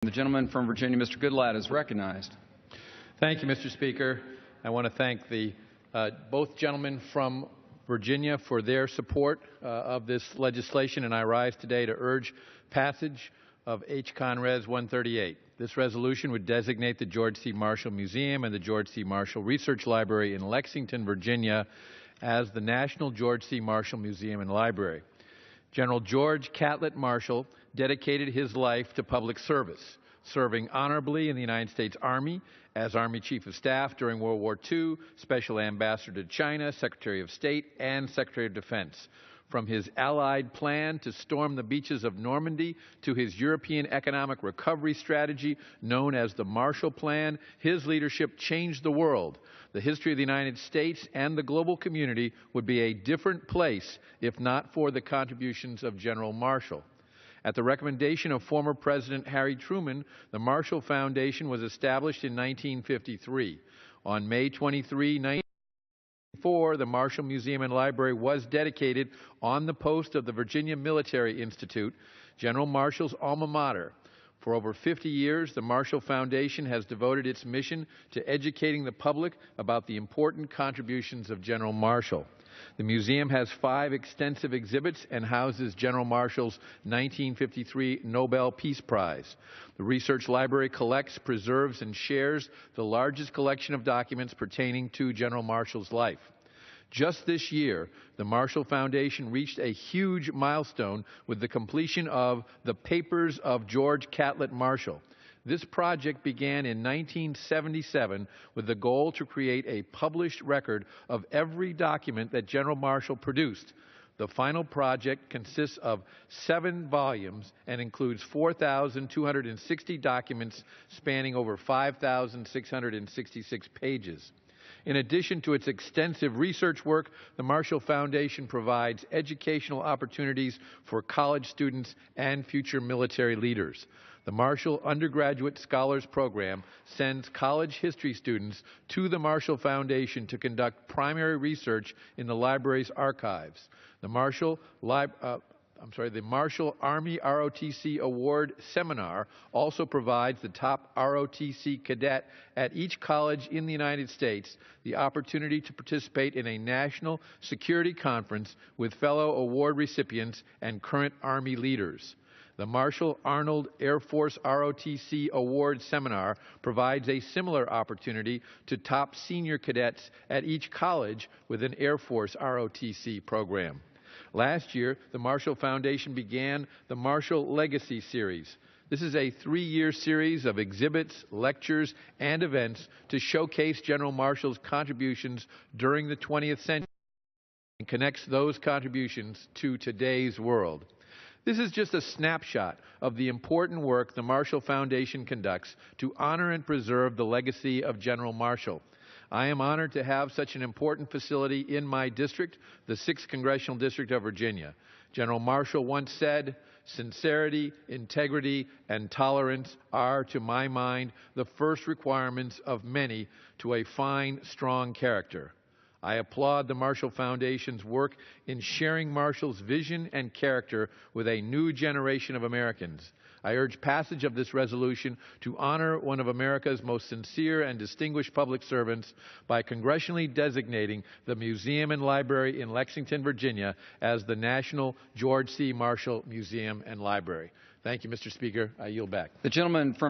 The gentleman from Virginia, Mr. Goodlatte, is recognized. Thank you, Mr. Speaker. I want to thank both gentlemen from Virginia for their support of this legislation, and I rise today to urge passage of H-Con Res 138. This resolution would designate the George C. Marshall Museum and the George C. Marshall Research Library in Lexington, Virginia, as the National George C. Marshall Museum and Library. General George Catlett Marshall dedicated his life to public service, serving honorably in the United States Army as Army Chief of Staff during World War II, Special Ambassador to China, Secretary of State, and Secretary of Defense. From his Allied plan to storm the beaches of Normandy to his European economic recovery strategy known as the Marshall Plan, his leadership changed the world. The history of the United States and the global community would be a different place if not for the contributions of General Marshall. At the recommendation of former President Harry Truman, the Marshall Foundation was established in 1953. On May 23, 1954, the Marshall Museum and Library was dedicated on the post of the Virginia Military Institute, General Marshall's alma mater. For over 50 years, the Marshall Foundation has devoted its mission to educating the public about the important contributions of General Marshall. The museum has 5 extensive exhibits and houses General Marshall's 1953 Nobel Peace Prize. The research library collects, preserves, and shares the largest collection of documents pertaining to General Marshall's life. Just this year, the Marshall Foundation reached a huge milestone with the completion of the Papers of George Catlett Marshall. This project began in 1977 with the goal to create a published record of every document that General Marshall produced. The final project consists of 7 volumes and includes 4,260 documents spanning over 5,666 pages. In addition to its extensive research work, the Marshall Foundation provides educational opportunities for college students and future military leaders. The Marshall Undergraduate Scholars Program sends college history students to the Marshall Foundation to conduct primary research in the library's archives. The Marshall Army ROTC Award Seminar also provides the top ROTC cadet at each college in the United States the opportunity to participate in a national security conference with fellow award recipients and current Army leaders. The Marshall Arnold Air Force ROTC Award Seminar provides a similar opportunity to top senior cadets at each college with an Air Force ROTC program. Last year, the Marshall Foundation began the Marshall Legacy Series. This is a 3-year series of exhibits, lectures, and events to showcase General Marshall's contributions during the 20th century and connects those contributions to today's world. This is just a snapshot of the important work the Marshall Foundation conducts to honor and preserve the legacy of General Marshall. I am honored to have such an important facility in my district, the 6th Congressional District of Virginia. General Marshall once said, "Sincerity, integrity, and tolerance are, to my mind, the first requirements of many to a fine, strong character." I applaud the Marshall Foundation's work in sharing Marshall's vision and character with a new generation of Americans. I urge passage of this resolution to honor one of America's most sincere and distinguished public servants by congressionally designating the Museum and Library in Lexington, Virginia as the National George C. Marshall Museum and Library. Thank you, Mr. Speaker. I yield back. The gentleman from